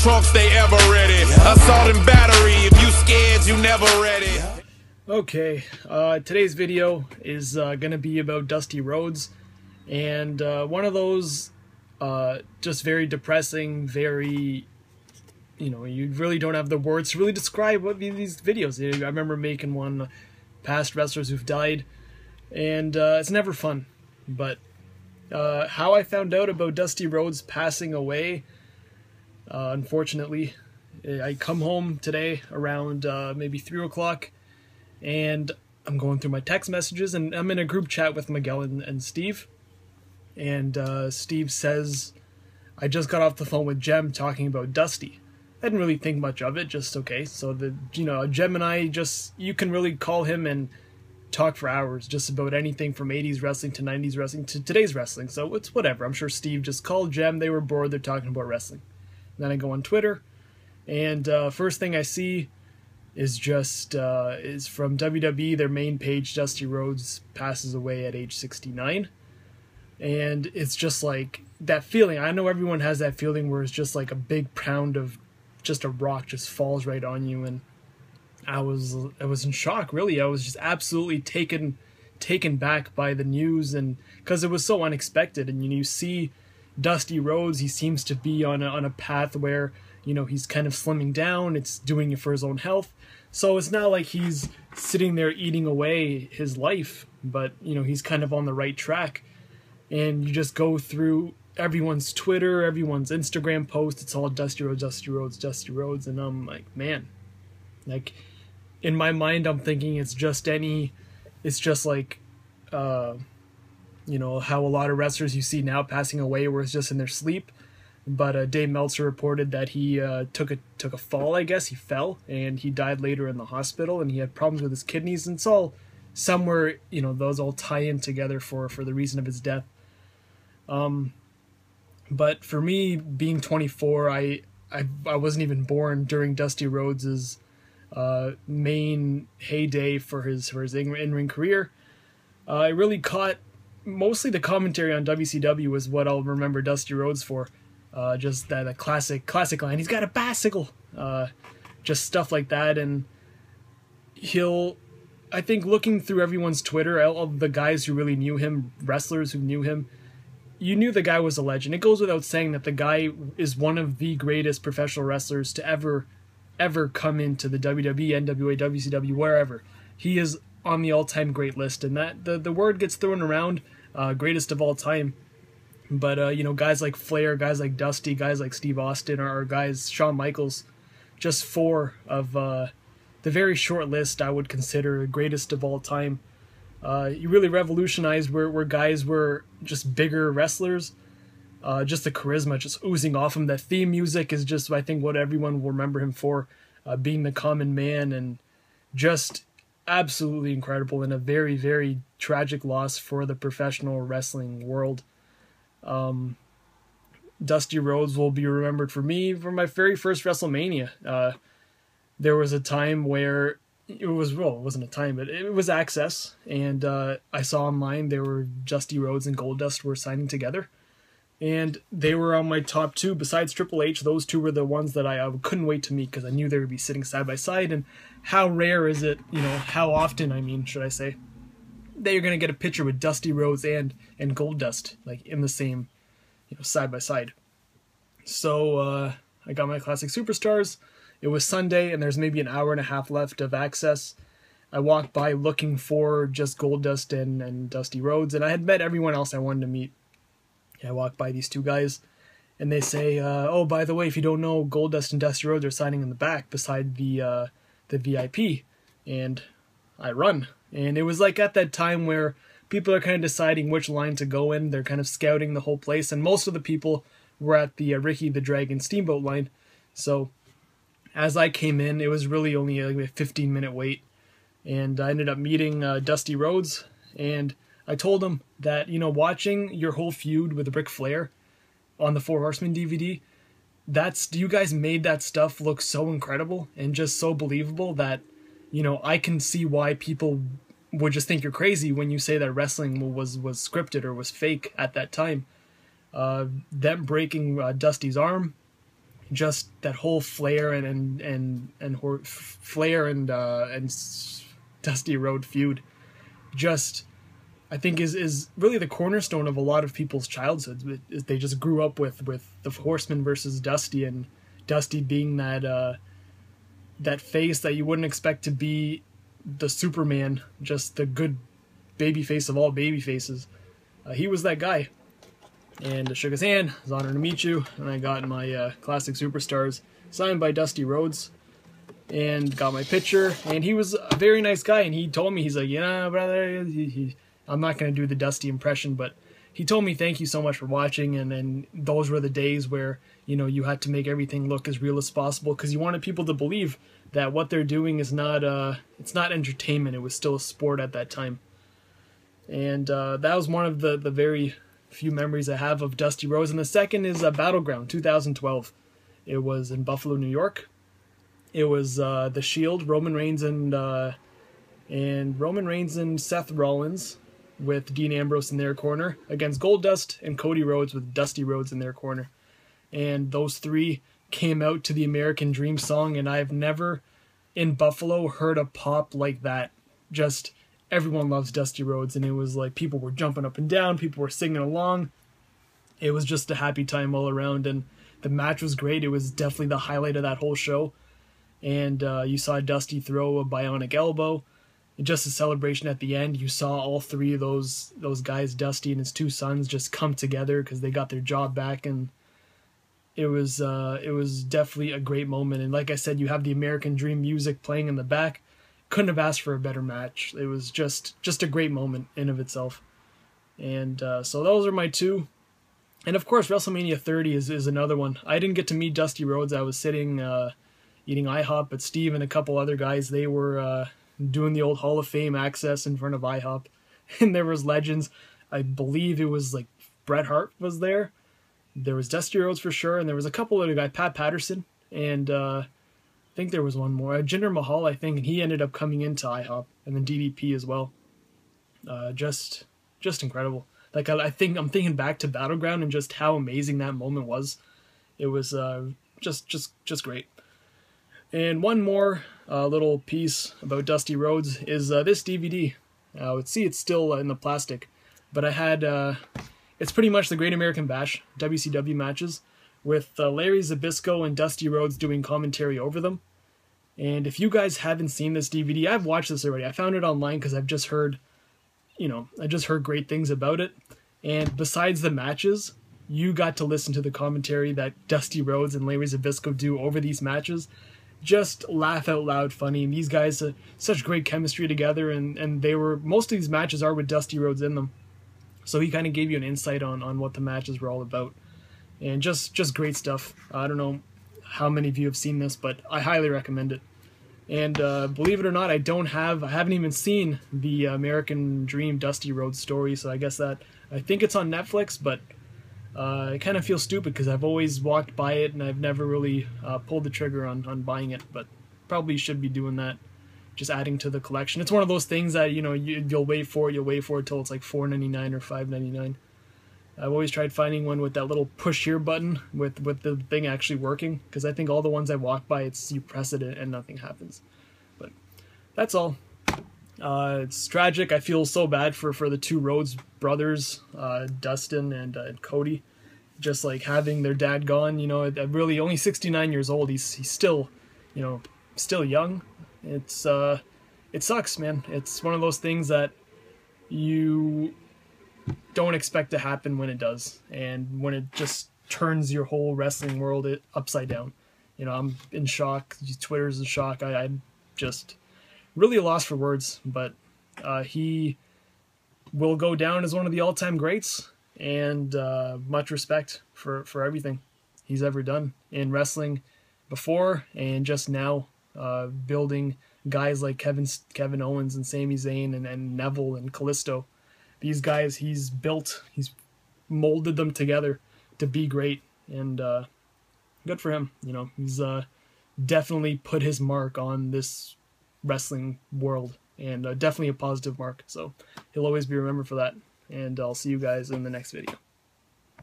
trunks, they ever ready. Assault and battery, if you scared, you never ready. Okay, today's video is gonna be about Dusty Rhodes, and one of those just very depressing, very, you really don't have the words to really describe what these videos. I remember making one, past wrestlers who've died, and it's never fun. But how I found out about Dusty Rhodes passing away, unfortunately, I come home today around maybe 3 o'clock, and I'm going through my text messages, and I'm in a group chat with Miguel and Steve, and Steve says, I just got off the phone with Jem talking about Dusty. I didn't really think much of it, just okay. So Jem and I you can really call him and talk for hours just about anything from 80s wrestling to 90s wrestling to today's wrestling. So it's whatever. I'm sure Steve just called Jem. They were bored. They're talking about wrestling. And then I go on Twitter, and first thing I see is is from WWE, their main page. Dusty Rhodes passes away at age 69. And it's just like that feeling. I know everyone has that feeling where it's just like a big pound of just a rock just falls right on you, and I was in shock, really. I was just absolutely taken back by the news, and because it was so unexpected. And you see Dusty Rhodes, he seems to be on a path where he's kind of slimming down. It's doing it for his own health, so it's not like he's sitting there eating away his life, but he's kind of on the right track. And you just go through everyone's Twitter, everyone's Instagram post, it's all Dusty Rhodes, Dusty Rhodes, Dusty Rhodes, and I'm like, man, like, in my mind I'm thinking it's just like how a lot of wrestlers you see now passing away where it's just in their sleep. But Dave Meltzer reported that he took a fall, I guess. He fell and he died later in the hospital, and he had problems with his kidneys, and it's all somewhere, those all tie in together for the reason of his death. But for me, being 24, I wasn't even born during Dusty Rhodes's main heyday for his in-ring career. I really caught mostly the commentary on WCW was what I'll remember Dusty Rhodes for. Just that classic line. He's got a bicycle. Just stuff like that, and I think looking through everyone's Twitter, all the guys who really knew him, wrestlers who knew him, you knew the guy was a legend. It goes without saying that the guy is one of the greatest professional wrestlers to ever come into the WWE, NWA, WCW, wherever. He is on the all-time great list, and that the word gets thrown around, greatest of all time. But guys like Flair, guys like Dusty, guys like Steve Austin, or guys, Shawn Michaels, just four of the very short list I would consider the greatest of all time. You really revolutionized where guys were just bigger wrestlers. Just the charisma just oozing off him. That theme music is just, I think, what everyone will remember him for, being the common man, and just absolutely incredible, and a very, very tragic loss for the professional wrestling world. Dusty Rhodes will be remembered for me for my very first WrestleMania. There was a time where it wasn't a time, but it was Access, and I saw online there were Dusty Rhodes and Goldust were signing together, and they were on my top two. Besides Triple H, those two were the ones that I couldn't wait to meet, because I knew they would be sitting side by side. And how rare is it, how often, should I say, that you're going to get a picture with Dusty Rhodes and Goldust, like, in the same, side by side. So I got my Classic Superstars. It was Sunday, and there's maybe an hour and a half left of Access. I walked by looking for just Goldust and Dusty Rhodes, and I had met everyone else I wanted to meet. I walked by these two guys, and they say, oh, by the way, if you don't know, Goldust and Dusty Rhodes are signing in the back beside the VIP. And I run. And it was like at that time where people are kind of deciding which line to go in. They're kind of scouting the whole place, and most of the people were at the Ricky the Dragon Steamboat line. So as I came in, it was really only like a 15-minute wait, and I ended up meeting Dusty Rhodes, and I told him that, watching your whole feud with Ric Flair on the Four Horsemen DVD, you guys made that stuff look so incredible and just so believable that, I can see why people would just think you're crazy when you say that wrestling was scripted or was fake at that time. Them breaking Dusty's arm, just that whole Flair Flair and Dusty Rhodes feud, just I think is really the cornerstone of a lot of people's childhoods. They just grew up with the Horseman versus Dusty, and Dusty being that face that you wouldn't expect to be the Superman, just the good baby face of all baby faces. He was that guy. And I shook his hand. It was an honor to meet you. And I got my Classic Superstars signed by Dusty Rhodes, and got my picture. And he was a very nice guy. And he told me, he's like, yeah, brother, I'm not going to do the Dusty impression, but he told me thank you so much for watching. And then those were the days where, you know, you had to make everything look as real as possible, because you wanted people to believe that what they're doing is not it's not entertainment. It was still a sport at that time. And that was one of the very few memories I have of Dusty Rhodes. And the second is Battleground 2012. It was in Buffalo, New York. It was the Shield, Roman Reigns and Seth Rollins with Dean Ambrose in their corner against Goldust and Cody Rhodes with Dusty Rhodes in their corner. And those three came out to the American Dream song, and I've never in Buffalo heard a pop like that. Just everyone loves Dusty Rhodes, and it was like people were jumping up and down, people were singing along. It was just a happy time all around, and the match was great. It was definitely the highlight of that whole show. And you saw Dusty throw a bionic elbow. And just a celebration at the end. You saw all three of those guys, Dusty and his two sons, just come together because they got their job back, and it was definitely a great moment. And like I said, you have the American Dream music playing in the back. Couldn't have asked for a better match. It was just a great moment in of itself. And so those are my two. And of course, WrestleMania 30 is another one. I didn't get to meet Dusty Rhodes. I was sitting eating IHOP, but Steve and a couple other guys, they were doing the old Hall of Fame access in front of IHOP. And there was legends. I believe it was like Bret Hart was there. There was Dusty Rhodes for sure, and there was a couple other guys, Pat Patterson, and I think there was one more, Jinder Mahal, I think, and he ended up coming into IHOP, and then DDP as well. Just incredible. Like I'm thinking back to Battleground and just how amazing that moment was. It was just great. And one more little piece about Dusty Rhodes is this DVD. Let's see, it's still in the plastic, but I had it's pretty much the Great American Bash WCW matches with Larry Zbyszko and Dusty Rhodes doing commentary over them. And if you guys haven't seen this DVD, I've watched this already. I found it online because I've just heard, great things about it. And besides the matches, you got to listen to the commentary that Dusty Rhodes and Larry Zbyszko do over these matches. Just laugh out loud funny. And these guys such great chemistry together, and most of these matches are with Dusty Rhodes in them. So he kind of gave you an insight on what the matches were all about. And just great stuff. I don't know how many of you have seen this, but I highly recommend it. And believe it or not, I haven't even seen the American Dream Dusty Rhodes story, so I think it's on Netflix, but I kind of feel stupid because I've always walked by it and I've never really pulled the trigger on buying it, but probably should be doing that, just adding to the collection. It's one of those things that, you'll wait for it till it's like $4.99 or $5.99. I've always tried finding one with that little push here button with the thing actually working, because I think all the ones I walk by, you press it and nothing happens. But that's all. It's tragic. I feel so bad for the two Rhodes brothers, Dustin and Cody, just like having their dad gone. Really only 69 years old. He's still, still young. It sucks, man. It's one of those things that you don't expect to happen when it does, and when it just turns your whole wrestling world upside down. I'm in shock. Twitter's in shock. I'm just really lost for words, but he will go down as one of the all-time greats, and much respect for everything he's ever done in wrestling before and just now, building guys like Kevin Owens and Sami Zayn and Neville and Kalisto. These guys he's molded them together to be great, and good for him. He's definitely put his mark on this wrestling world, and definitely a positive mark. So he'll always be remembered for that. And I'll see you guys in the next video.